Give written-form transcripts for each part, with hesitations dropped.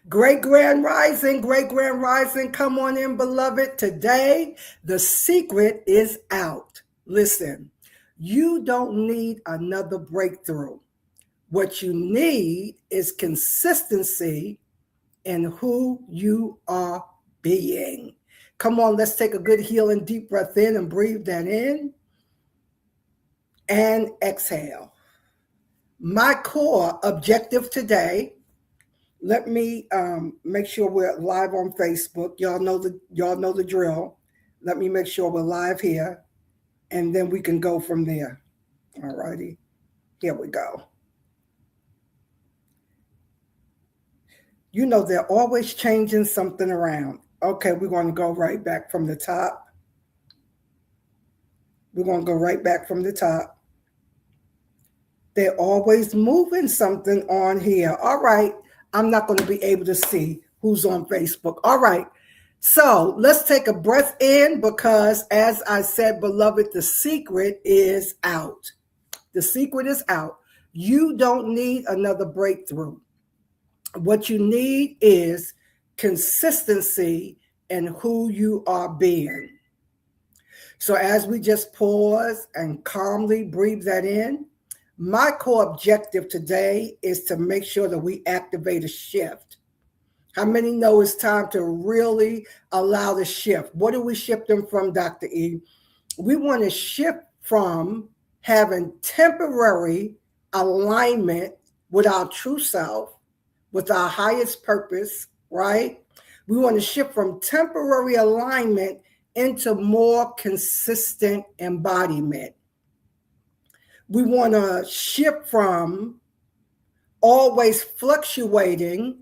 Great grand rising. Come on in, beloved. Today, the secret is out. Listen, you don't need another breakthrough. What you need is consistency in who you are being. Come on, let's take a good healing deep breath in and breathe that in and exhale. My core objective today. Let me make sure we're live on Facebook. Y'all know the drill. Let me make sure we're live here, and then we can go from there. All righty, here we go. You know they're always changing something around. Okay, we're going to go right back from the top. We're going to go right back from the top. They're always moving something on here. All right. I'm not going to be able to see who's on Facebook. All right. So let's take a breath in because, as I said, beloved, the secret is out. The secret is out. You don't need another breakthrough. What you need is consistency in who you are being. So as we just pause and calmly breathe that in, my core objective today is to make sure that we activate a shift. How many know it's time to really allow the shift? What are we shifting from, Dr. E? We want to shift from having temporary alignment with our true self, with our highest purpose, right? We want to shift from temporary alignment into more consistent embodiment. We want to shift from always fluctuating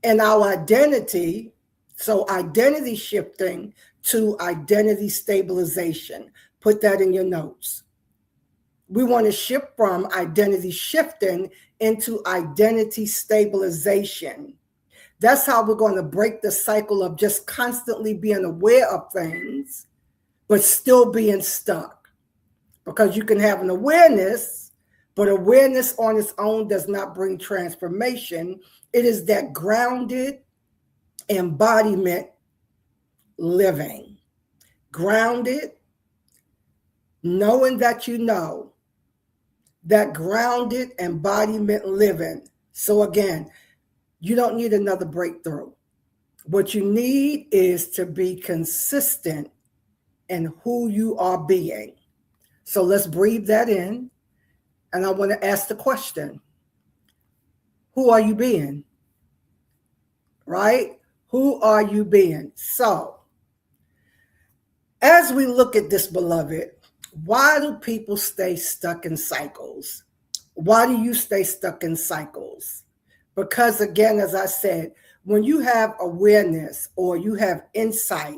in our identity, so identity shifting, to identity stabilization. Put that in your notes. We want to shift from identity shifting into identity stabilization. That's how we're going to break the cycle of just constantly being aware of things, but still being stuck. Because you can have an awareness, but awareness on its own does not bring transformation. It is that grounded embodiment living. Grounded, knowing that you know, that grounded embodiment living. So again, you don't need another breakthrough. What you need is to be consistent in who you are being. So let's breathe that in. And I want to ask the question, who are you being? Right? Who are you being? So, as we look at this, beloved, why do people stay stuck in cycles? Why do you stay stuck in cycles? Because again, as I said, when you have awareness or you have insight,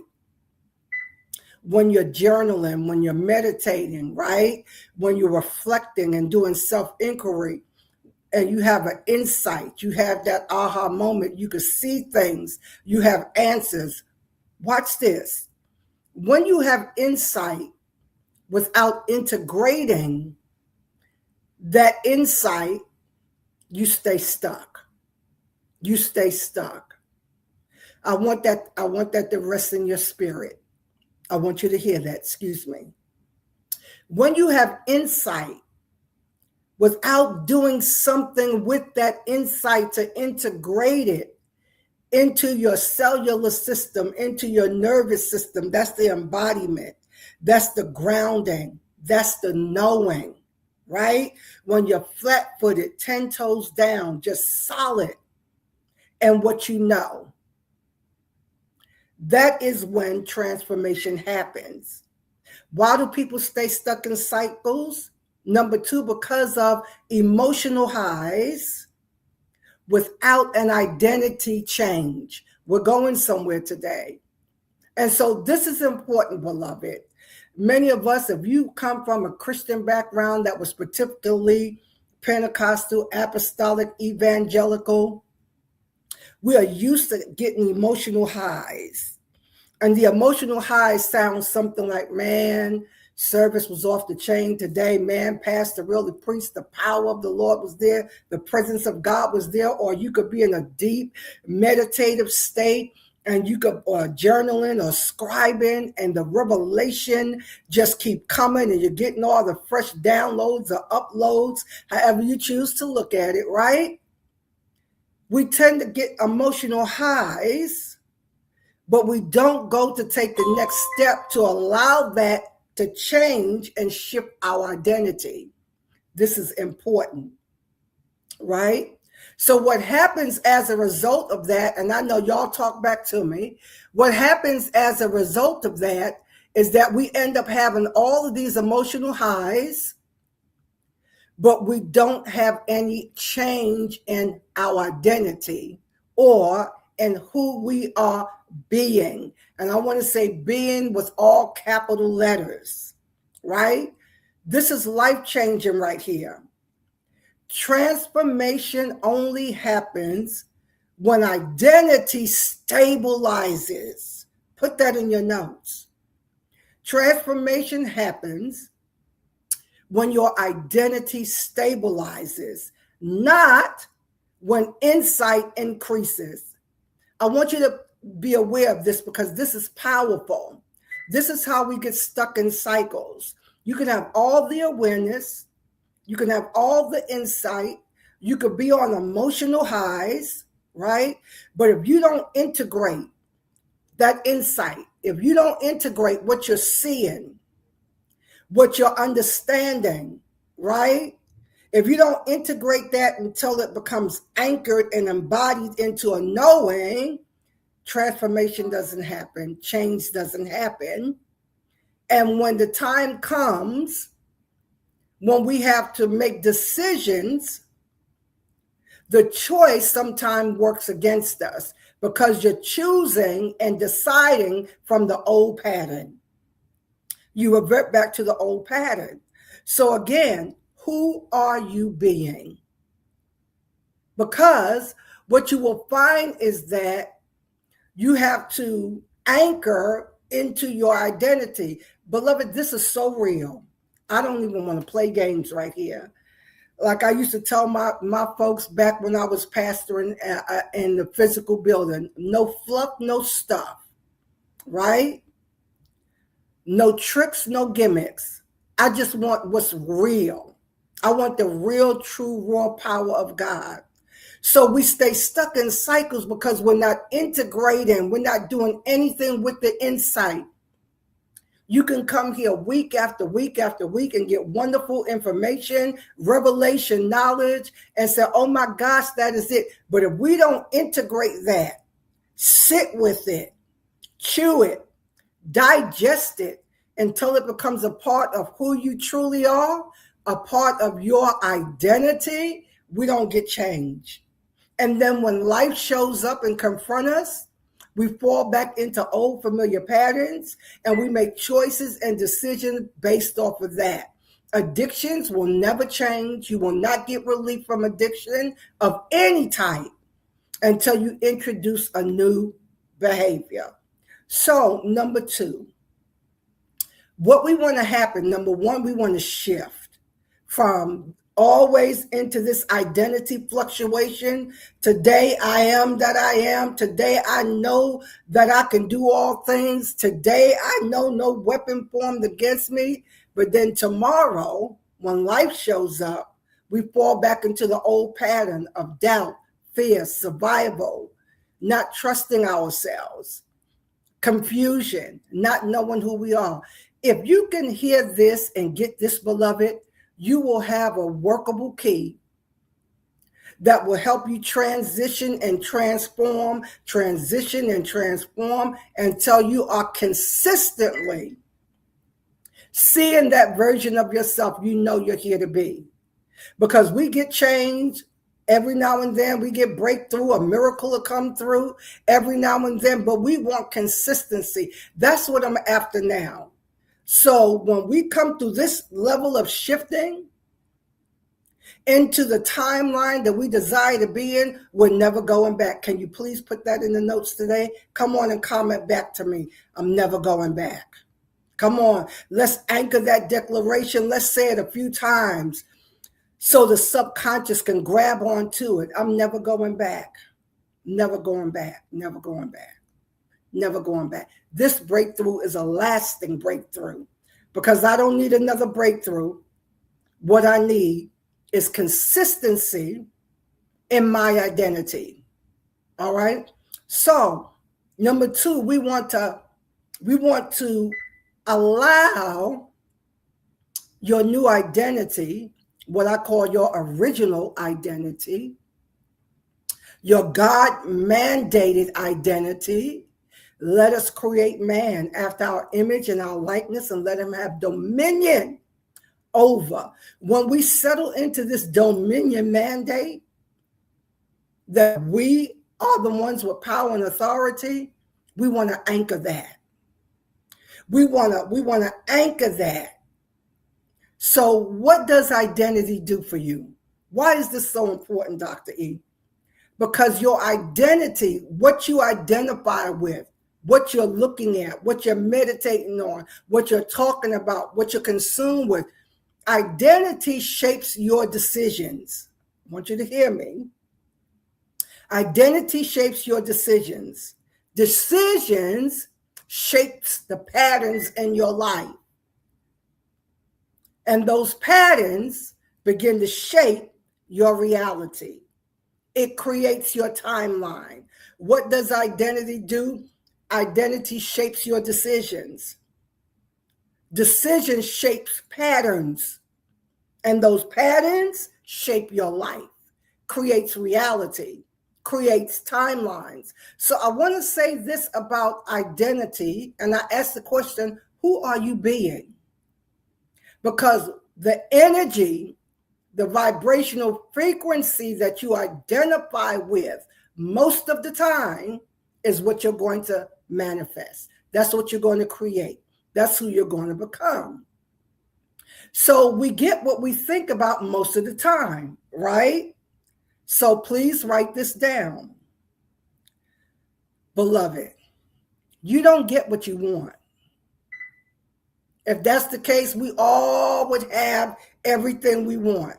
when you're journaling, when you're meditating, right? When you're reflecting and doing self-inquiry, and you have an insight, you have that aha moment, you can see things, you have answers. Watch this. When you have insight without integrating that insight, you stay stuck. You stay stuck. I want that to rest in your spirit. I want you to hear that, excuse me. When you have insight, without doing something with that insight to integrate it into your cellular system, into your nervous system, that's the embodiment, that's the grounding, that's the knowing, right? When you're flat-footed, 10 toes down, just solid, and what you know. That is when transformation happens. Why do people stay stuck in cycles? Number two, because of emotional highs without an identity change. We're going somewhere today. And so this is important, beloved. Many of us, if you come from a Christian background that was particularly Pentecostal, apostolic, evangelical, we are used to getting emotional highs. And the emotional highs sound something like, man, Service was off the chain today. Man, pastor really preached. The power of the Lord was there. The presence of God was there. Or you could be in a deep meditative state and you could journaling or scribing, and the revelation just keep coming, and you're getting all the fresh downloads or uploads, however you choose to look at it, right? We tend to get emotional highs, but we don't go to take the next step to allow that to change and shift our identity. This is important, right? So what happens as a result of that, and I know y'all talk back to me, what happens as a result of that is that we end up having all of these emotional highs, but we don't have any change in our identity or in who we are being. And I want to say being with all capital letters, right? This is life-changing right here. Transformation only happens when identity stabilizes. Put that in your notes. Transformation happens when your identity stabilizes, not when insight increases. I want you to be aware of this because this is powerful. This is how we get stuck in cycles. You can have all the awareness, you can have all the insight, you could be on emotional highs, right? But if you don't integrate that insight, if you don't integrate what you're seeing, what you're understanding, right? If you don't integrate that until it becomes anchored and embodied into a knowing, transformation doesn't happen, change doesn't happen. And when the time comes, when we have to make decisions, the choice sometimes works against us because you're choosing and deciding from the old pattern. You revert back to the old pattern. So again, who are you being? Because what you will find is that you have to anchor into your identity. Beloved, this is so real. I don't even want to play games right here. Like I used to tell my folks back when I was pastoring in the physical building, no fluff, no stuff, right? No tricks, no gimmicks. I just want what's real. I want the real, true, raw power of God. So we stay stuck in cycles because we're not integrating. We're not doing anything with the insight. You can come here week after week after week and get wonderful information, revelation, knowledge, and say, oh my gosh, that is it. But if we don't integrate that, sit with it, chew it, digest it until it becomes a part of who you truly are, a part of your identity, we don't get change. And then when life shows up and confront us, we fall back into old familiar patterns and we make choices and decisions based off of that. Addictions will never change. You will not get relief from addiction of any type until you introduce a new behavior. So, number two, what we want to happen, number one, we want to shift from always into this identity fluctuation. Today I am that I am. Today I know that I can do all things. Today I know no weapon formed against me. But then tomorrow, when life shows up, we fall back into the old pattern of doubt, fear, survival, not trusting ourselves, confusion, not knowing who we are. If you can hear this and get this, beloved, you will have a workable key that will help you transition and transform until you are consistently seeing that version of yourself you know you're here to be. Because we get change every now and then, we get breakthrough, a miracle will come through every now and then, but we want consistency. That's what I'm after now. So when we come through this level of shifting into the timeline that we desire to be in, we're never going back. Can you please put that in the notes today? Come on and comment back to me. I'm never going back. Come on, let's anchor that declaration. Let's say it a few times so the subconscious can grab onto it. I'm never going back, never going back, never going back, never going back. This breakthrough is a lasting breakthrough because I don't need another breakthrough. What I need is consistency in my identity. All right. So number 2, we want to allow your new identity, what I call your original identity, your God-mandated identity. Let us create man after our image and our likeness and let him have dominion over. When we settle into this dominion mandate, that we are the ones with power and authority, we want to anchor that. We want to anchor that. So what does identity do for you? Why is this so important, Dr. E? Because your identity, what you identify with, what you're looking at, what you're meditating on, what you're talking about, what you're consumed with, identity shapes your decisions. I want you to hear me. Identity shapes your decisions. Decisions shapes the patterns in your life. And those patterns begin to shape your reality. It creates your timeline. What does identity do? Identity shapes your decisions. Decision shapes patterns. And those patterns shape your life, creates reality, creates timelines. So I want to say this about identity, and I ask the question, who are you being? Because the energy, the vibrational frequency that you identify with most of the time is what you're going to manifest. That's what you're going to create. That's who you're going to become. So we get what we think about most of the time, right? So please write this down. Beloved, you don't get what you want. If that's the case, we all would have everything we want.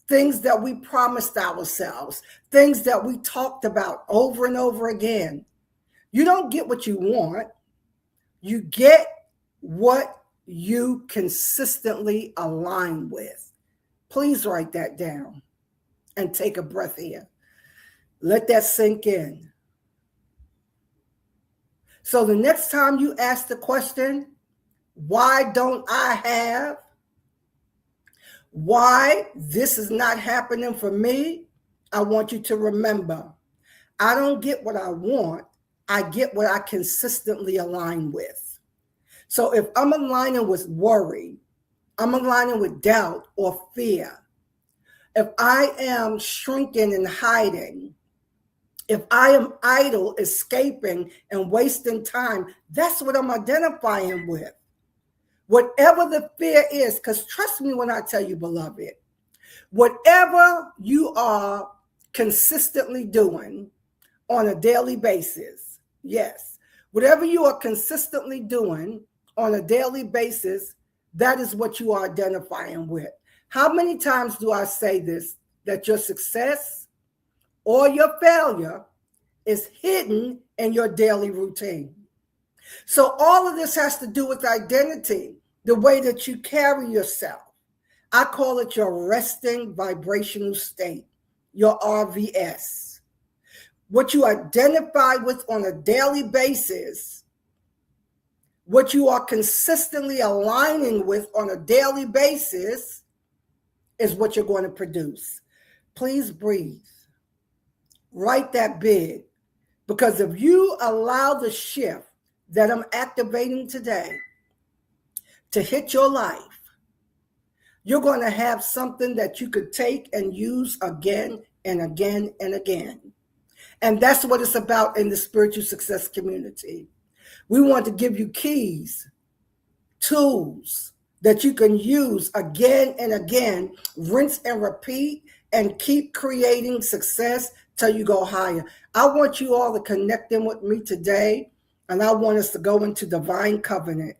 Things that we promised ourselves, things that we talked about over and over again. You don't get what you want. You get what you consistently align with. Please write that down and take a breath here. Let that sink in. So the next time you ask the question, why don't I have? Why this is not happening for me? I want you to remember, I don't get what I want. I get what I consistently align with. So if I'm aligning with worry, I'm aligning with doubt or fear, if I am shrinking and hiding, if I am idle, escaping and wasting time, that's what I'm identifying with. Whatever the fear is, because trust me when I tell you, beloved, whatever you are consistently doing on a daily basis, yes, whatever you are consistently doing on a daily basis, that is what you are identifying with. How many times do I say this, that your success or your failure is hidden in your daily routine? So all of this has to do with identity, the way that you carry yourself. I call it your resting vibrational state, your RVS. What you identify with on a daily basis, what you are consistently aligning with on a daily basis is what you're going to produce. Please breathe. Write that big, because if you allow the shift that I'm activating today to hit your life, you're going to have something that you could take and use again and again and again. And that's what it's about in the spiritual success community. We want to give you keys, tools that you can use again and again, rinse and repeat, and keep creating success till you go higher. I want you all to connect in with me today, and I want us to go into divine covenant.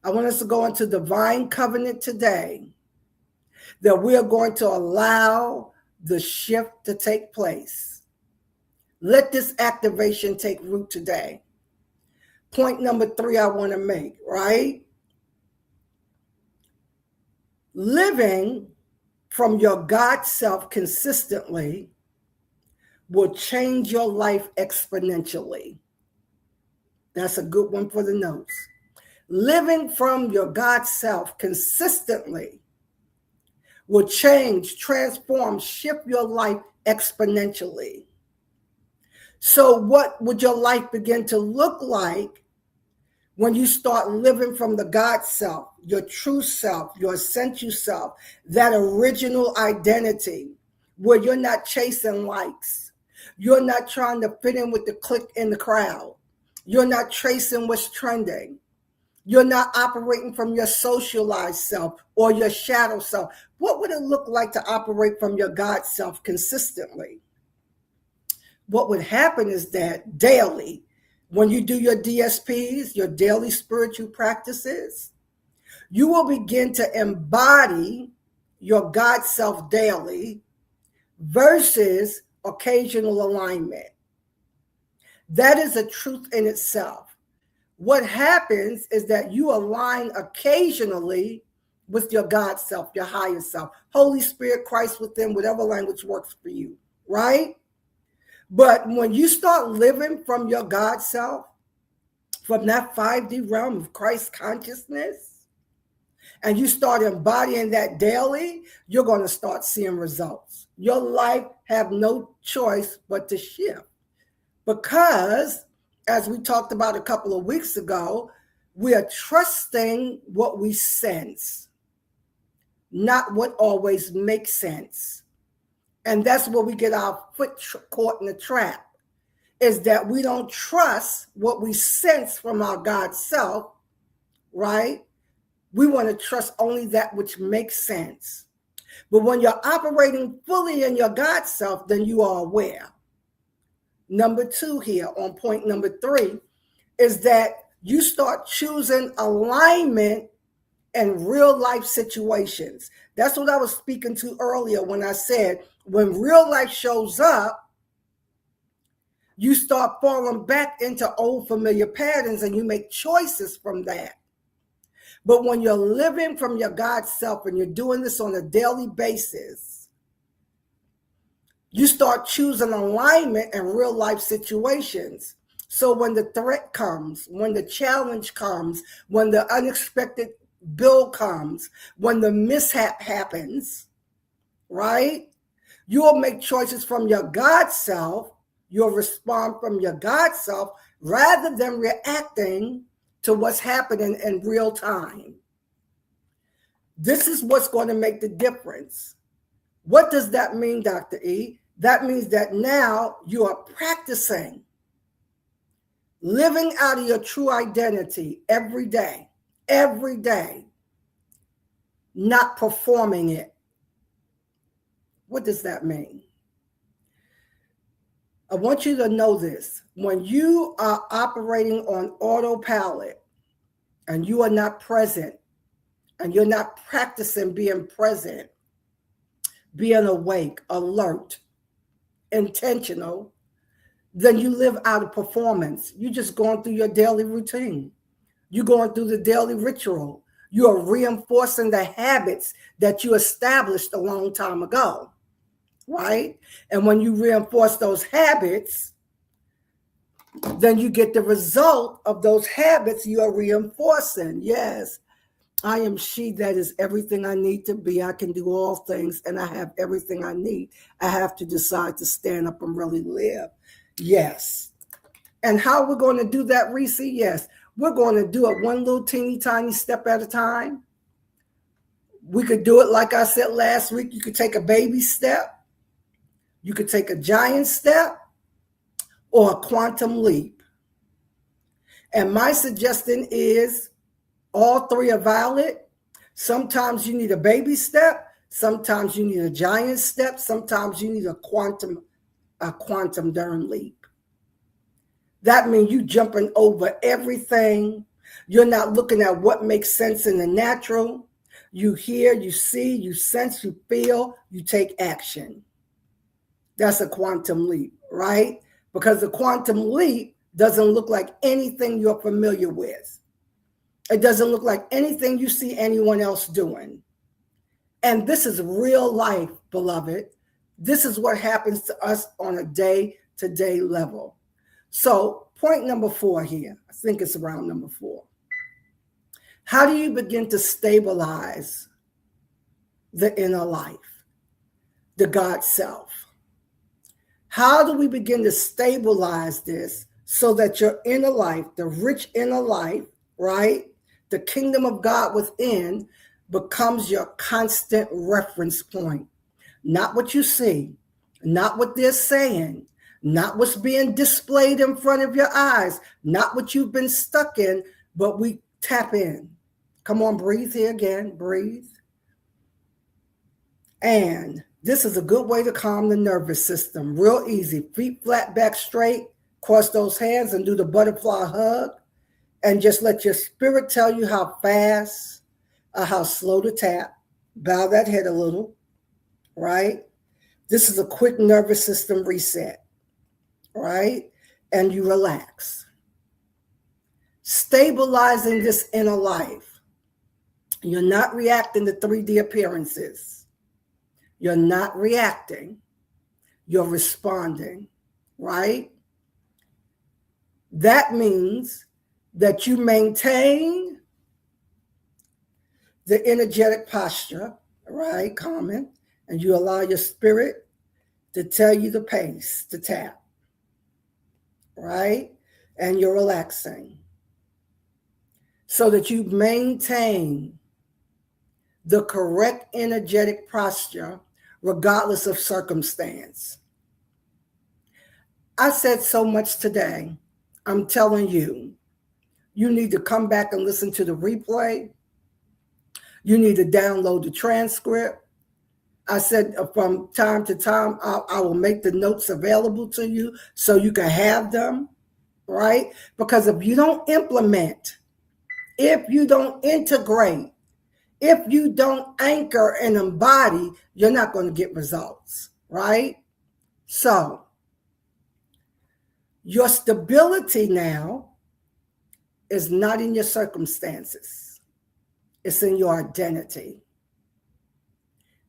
I want us to go into divine covenant today that we are going to allow the shift to take place. Let this activation take root today. Point number 3 I want to make, right? Living from your God self consistently will change your life exponentially. That's a good one for the notes. Living from your God self consistently will change, transform, shift your life exponentially. So what would your life begin to look like when you start living from the God self, your true self, your essential self, that original identity, where you're not chasing likes, you're not trying to fit in with the clique in the crowd, you're not tracing what's trending, you're not operating from your socialized self or your shadow self. What would it look like to operate from your God self consistently? What would happen is that daily, when you do your DSPs, your daily spiritual practices, you will begin to embody your God self daily versus occasional alignment. That is a truth in itself. What happens is that you align occasionally with your God self, your higher self, Holy Spirit, Christ within, whatever language works for you, right? But when you start living from your God self, from that 5D realm of Christ consciousness, and you start embodying that daily, you're going to start seeing results. Your life have no choice but to shift. Because, as we talked about a couple of weeks ago, we are trusting what we sense, not what always makes sense. And that's where we get our foot caught in the trap, is that we don't trust what we sense from our God self, right? We want to trust only that which makes sense. But when you're operating fully in your God self, then you are aware. Number 2 here on point number 3 is that you start choosing alignment in real life situations. That's what I was speaking to earlier when I said, when real life shows up, you start falling back into old familiar patterns and you make choices from that. But when you're living from your God self and you're doing this on a daily basis, you start choosing alignment in real life situations. So when the threat comes, when the challenge comes, when the unexpected bill comes, when the mishap happens, right? You will make choices from your God self. You'll respond from your God self rather than reacting to what's happening in real time. This is what's going to make the difference. What does that mean, Dr. E? That means that now you are practicing living out of your true identity every day, not performing it. What does that mean? I want you to know this. When you are operating on autopilot and you are not present and you're not practicing being present, being awake, alert, intentional, then you live out of performance. You're just going through your daily routine. You're going through the daily ritual. You are reinforcing the habits that you established a long time ago, right? And when you reinforce those habits, then you get the result of those habits you are reinforcing. Yes, I am she that is everything I need to be. I can do all things and I have everything I need. I have to decide to stand up and really live. Yes. And how we're going to do that, Reese? Yes. We're going to do it one little teeny tiny step at a time. We could do it like I said last week. You could take a baby step. You could take a giant step or a quantum leap. And my suggestion is all 3 are valid. Sometimes you need a baby step. Sometimes you need a giant step. Sometimes you need a quantum darn leap. That means you jumping over everything You're not looking at what makes sense in the natural. You hear, you see, you sense, you feel, you take action. That's a quantum leap, right? Because the quantum leap doesn't look like anything you're familiar with. It doesn't look like anything you see anyone else doing. And this is real life, beloved. This is what happens to us on a day-to-day level. So point number 4 here, I think it's around number 4. How do you begin to stabilize the inner life, the God self? How do we begin to stabilize this so that your inner life, the rich inner life, right, the kingdom of God within, becomes your constant reference point? Not what you see, not what they're saying, not what's being displayed in front of your eyes, not what you've been stuck in, but we tap in. Come on, breathe here again, breathe. And this is a good way to calm the nervous system. Real easy. Feet flat, back straight, cross those hands and do the butterfly hug. And just let your spirit tell you how fast or how slow to tap. Bow that head a little, right? This is a quick nervous system reset, right? And you relax. Stabilizing this inner life. You're not reacting to 3D appearances. You're not reacting. You're responding, right? That means that you maintain the energetic posture, right, Carmen, and you allow your spirit to tell you the pace to tap, right? And you're relaxing so that you maintain the correct energetic posture regardless of circumstance. I said so much today. I'm telling you, you need to come back and listen to the replay. You need to download the transcript. I said from time to time, I will make the notes available to you so you can have them, right? Because if you don't implement, if you don't integrate, if you don't anchor and embody, you're not going to get results, right? So your stability now is not in your circumstances. It's in your identity.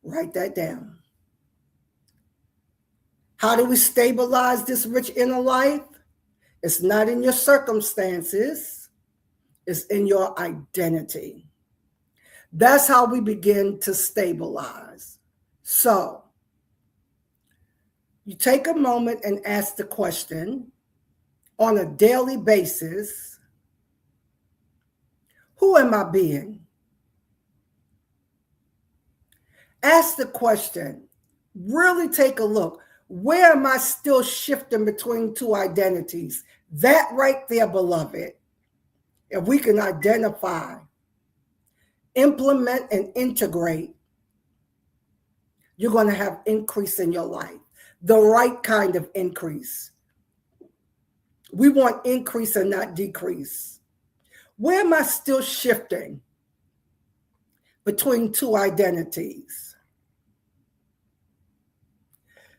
Write that down. How do we stabilize this rich inner life? It's not in your circumstances. It's in your identity. That's how we begin to stabilize. So you take a moment and ask the question on a daily basis, who am I being? Ask the question, really take a look. Where am I still shifting between two identities? That right there, beloved, if we can identify, implement, and integrate, you're going to have increase in your life. The right kind of increase. We want increase and not decrease. Where am I still shifting between two identities?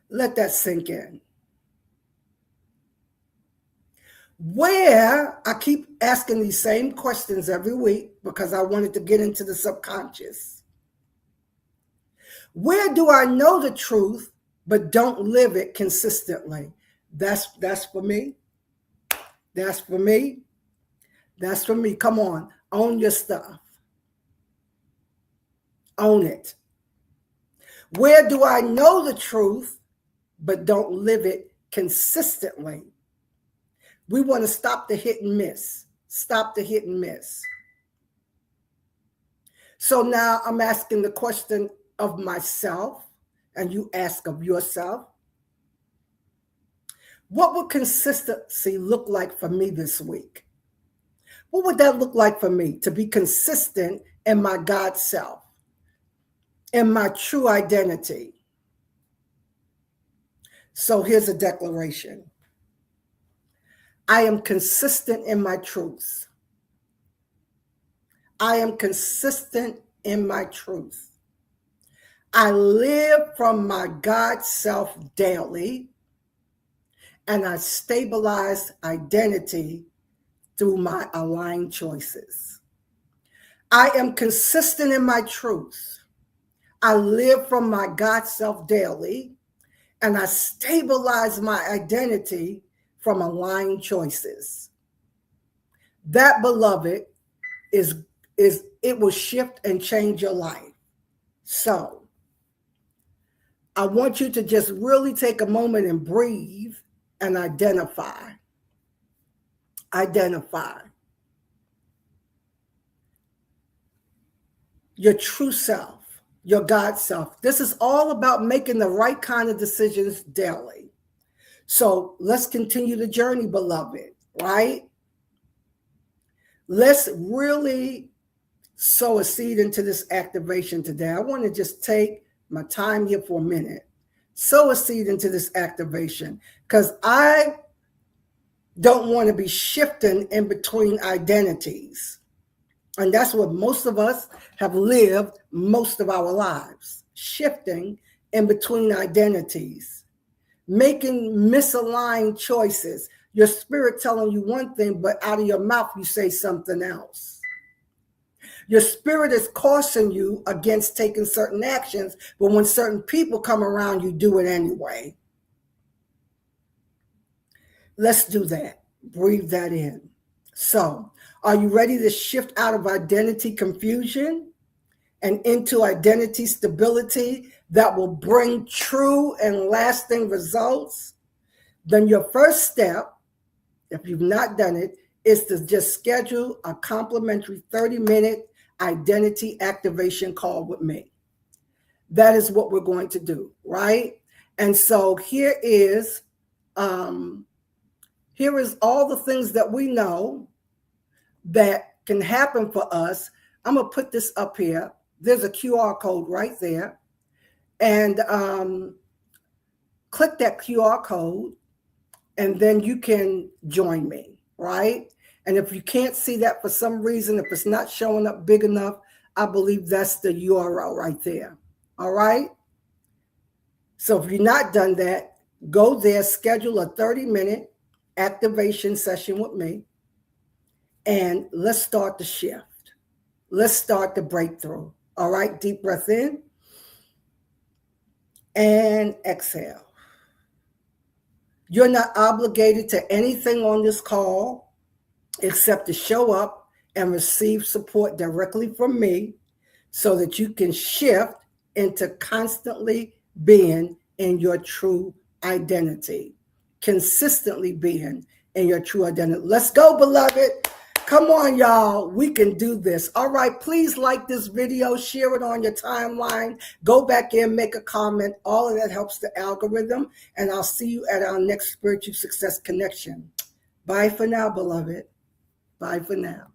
Let that sink in. Where, I keep asking these same questions every week because I wanted to get into the subconscious. Where do I know the truth but don't live it consistently? That's for me. That's for me. That's for me. Come on, own your stuff. Own it. Where do I know the truth but don't live it consistently? We want to stop the hit and miss. Stop the hit and miss. So now I'm asking the question of myself, and you ask of yourself. What would consistency look like for me this week? What would that look like for me to be consistent in my God self, in my true identity? So here's a declaration. I am consistent in my truths. I am consistent in my truth. I live from my God self daily, and I stabilize identity through my aligned choices. I am consistent in my truth. I live from my God self daily, and I stabilize my identity from aligned choices. That, beloved, is it will shift and change your life. So I want you to just really take a moment and breathe and identify. Identify your true self, your God self. This is all about making the right kind of decisions daily. So let's continue the journey, beloved, right? Let's really sow a seed into this activation today. I want to just take my time here for a minute. Sow a seed into this activation, because I don't want to be shifting in between identities. And that's what most of us have lived most of our lives, shifting in between identities, making misaligned choices. Your spirit telling you one thing, but out of your mouth you say something else. Your spirit is cautioning you against taking certain actions, but when certain people come around, you do it anyway. Let's do that. Breathe that in. So, are you ready to shift out of identity confusion and into identity stability that will bring true and lasting results? Then your first step, if you've not done it, is to just schedule a complimentary 30-minute identity activation call with me. That is what we're going to do, right? And so here is all the things that we know that can happen for us. I'm going to put this up here. There's a QR code right there. And click that QR code, and then you can join me, right? And if you can't see that for some reason, if it's not showing up big enough, I believe that's the URL right there. All right? So if you're not done that, go there, schedule a 30-minute activation session with me, and let's start the shift. Let's start the breakthrough. All right? Deep breath in and exhale. You're not obligated to anything on this call except to show up and receive support directly from me so that you can shift into constantly being in your true identity, consistently being in your true identity. Let's go, beloved. Come on, y'all. We can do this. All right. Please like this video, share it on your timeline. Go back in, make a comment. All of that helps the algorithm. And I'll see you at our next Spiritual Success Connection. Bye for now, beloved. Bye for now.